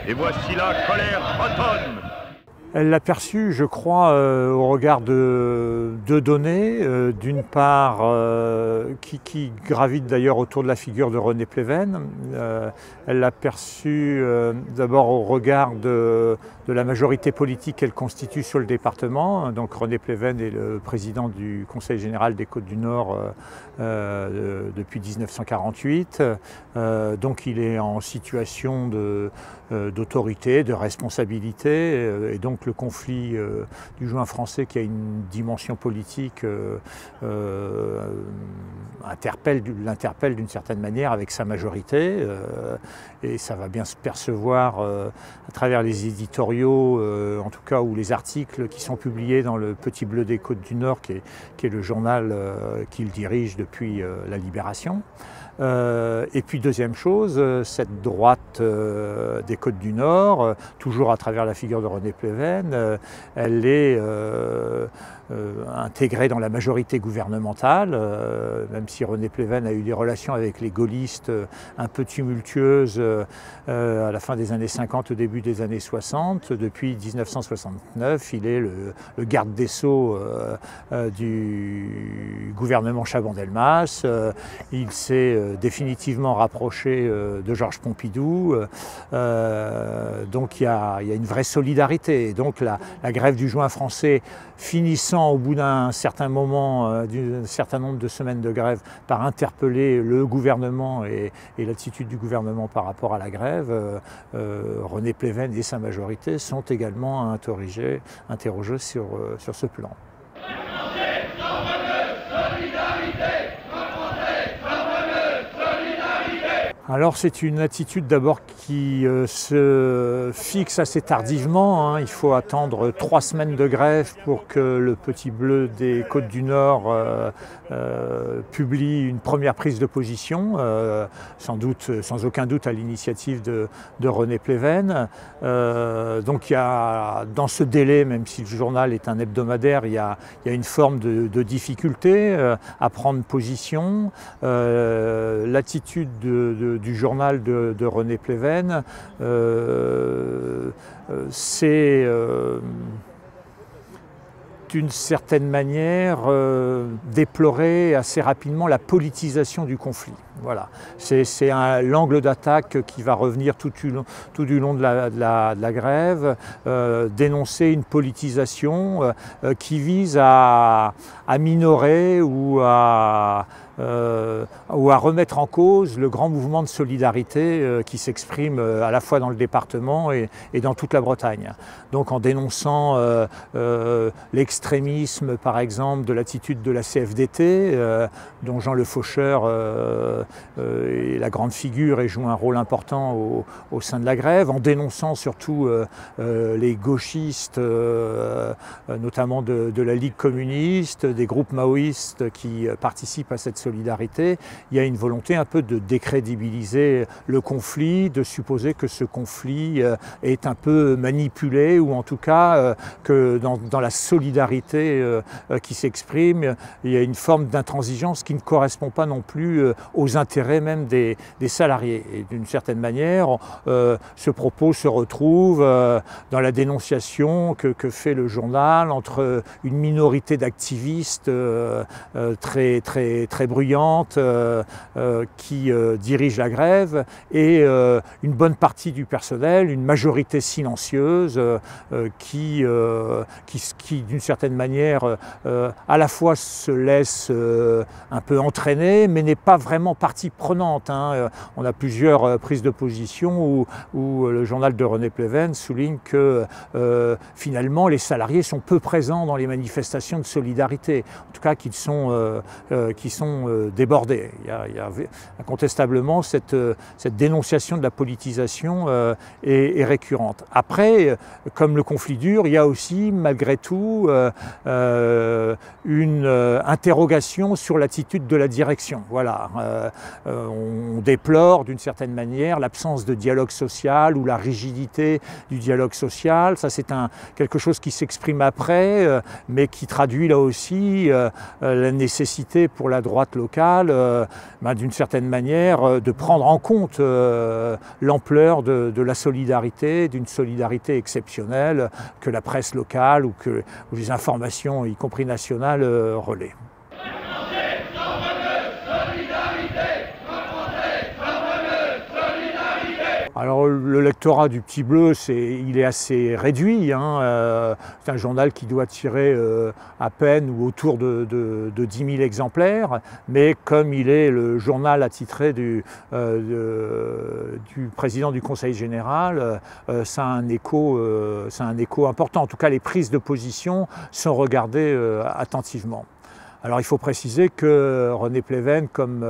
Et voici la colère bretonne. Elle l'a perçu, je crois, au regard de deux données. D'une part, qui gravitent d'ailleurs autour de la figure de René Pleven. Elle l'a perçu d'abord au regard de la majorité politique qu'elle constitue sur le département. Donc René Pleven est le président du Conseil général des Côtes-du-Nord depuis 1948. Donc il est en situation d'autorité, de responsabilité, et donc le conflit du Juin français, qui a une dimension politique, l'interpelle d'une certaine manière avec sa majorité, et ça va bien se percevoir à travers les éditoriaux, en tout cas, ou les articles qui sont publiés dans le Petit Bleu des Côtes-du-Nord, qui est le journal qu'il dirige depuis la Libération. Et puis deuxième chose, cette droite des Côtes-du-Nord, toujours à travers la figure de René Pleven, elle est intégrée dans la majorité gouvernementale, même si René Pleven a eu des relations avec les gaullistes un peu tumultueuses à la fin des années 50, au début des années 60. Depuis 1969, il est le garde des Sceaux du gouvernement Chaban-Delmas. Il s'est définitivement rapproché de Georges Pompidou. Donc il y a une vraie solidarité. Et donc la grève du Juin français, finissant au bout d'un certain moment, d'un certain nombre de semaines de grève, par interpeller le gouvernement et l'attitude du gouvernement par rapport à la grève, René Pleven et sa majorité sont également interrogés sur ce plan. Alors c'est une attitude d'abord qui se fixe assez tardivement, hein. Il faut attendre 3 semaines de grève pour que le Petit Bleu des Côtes-du-Nord publie une première prise de position, sans aucun doute à l'initiative de René Pleven. Donc il y a, dans ce délai, même si le journal est un hebdomadaire, il y a une forme de difficulté à prendre position. L'attitude du journal de René Pleven, c'est d'une certaine manière déplorer assez rapidement la politisation du conflit. Voilà. C'est l'angle d'attaque qui va revenir tout du long de la grève, dénoncer une politisation qui vise à minorer ou à remettre en cause le grand mouvement de solidarité qui s'exprime à la fois dans le département et dans toute la Bretagne. Donc en dénonçant l'extrémisme, par exemple, de l'attitude de la CFDT, dont Jean Le Faucheur est la grande figure et joue un rôle important au sein de la grève, en dénonçant surtout les gauchistes, notamment de la Ligue communiste, des groupes maoïstes qui participent à cette solidarité. Il y a une volonté un peu de décrédibiliser le conflit, de supposer que ce conflit est un peu manipulé, ou en tout cas que dans la solidarité qui s'exprime, il y a une forme d'intransigeance qui ne correspond pas non plus aux intérêts même des salariés. Et d'une certaine manière, ce propos se retrouve dans la dénonciation que fait le journal entre une minorité d'activistes très bruyante qui dirige la grève et une bonne partie du personnel, une majorité silencieuse qui d'une certaine manière à la fois se laisse un peu entraîner, mais n'est pas vraiment partie prenante, hein. On a plusieurs prises de position où le journal de René Pleven souligne que finalement les salariés sont peu présents dans les manifestations de solidarité, en tout cas qu'ils sont débordés. Il y a incontestablement cette dénonciation de la politisation est récurrente. Après, comme le conflit dure, il y a aussi malgré tout une interrogation sur l'attitude de la direction. Voilà. On déplore d'une certaine manière l'absence de dialogue social ou la rigidité du dialogue social. Ça, c'est quelque chose qui s'exprime après, mais qui traduit là aussi la nécessité pour la droite locale, d'une certaine manière, de prendre en compte l'ampleur de la solidarité, d'une solidarité exceptionnelle que la presse locale ou les informations, y compris nationales, relaient. Alors le lectorat du Petit Bleu, il est assez réduit, hein. C'est un journal qui doit tirer à peine ou autour de 10 000 exemplaires, mais comme il est le journal attitré du président du Conseil général, ça a un écho important. En tout cas, les prises de position sont regardées attentivement. Alors il faut préciser que René Pleven, comme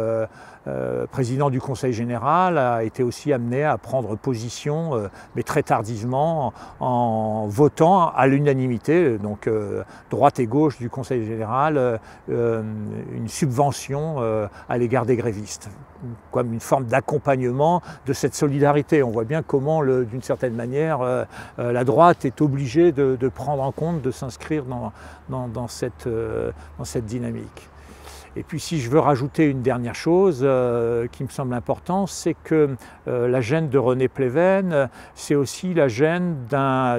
président du Conseil général, a été aussi amené à prendre position, mais très tardivement, en votant à l'unanimité, donc droite et gauche du Conseil général, une subvention à l'égard des grévistes, comme une forme d'accompagnement de cette solidarité. On voit bien comment, d'une certaine manière, la droite est obligée de prendre en compte, de s'inscrire dans cette dynamique. Et puis si je veux rajouter une dernière chose qui me semble importante, c'est que la gêne de René Pleven, c'est aussi la gêne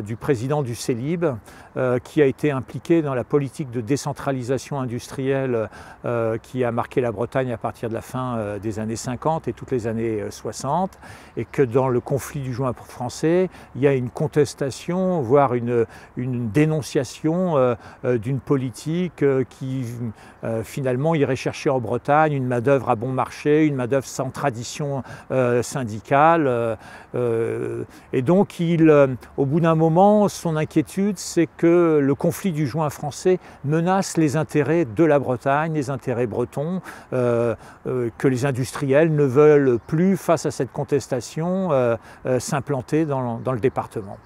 du président du Célib, qui a été impliqué dans la politique de décentralisation industrielle qui a marqué la Bretagne à partir de la fin des années 50 et toutes les années 60, et que dans le conflit du Juin français, il y a une contestation, voire une dénonciation d'une politique qui finalement irait chercher en Bretagne une main-d'œuvre à bon marché, une main-d'œuvre sans tradition syndicale. Et donc, au bout d'un moment, son inquiétude, c'est que le conflit du Juin français menace les intérêts de la Bretagne, les intérêts bretons, que les industriels ne veulent plus, face à cette contestation, s'implanter dans le département.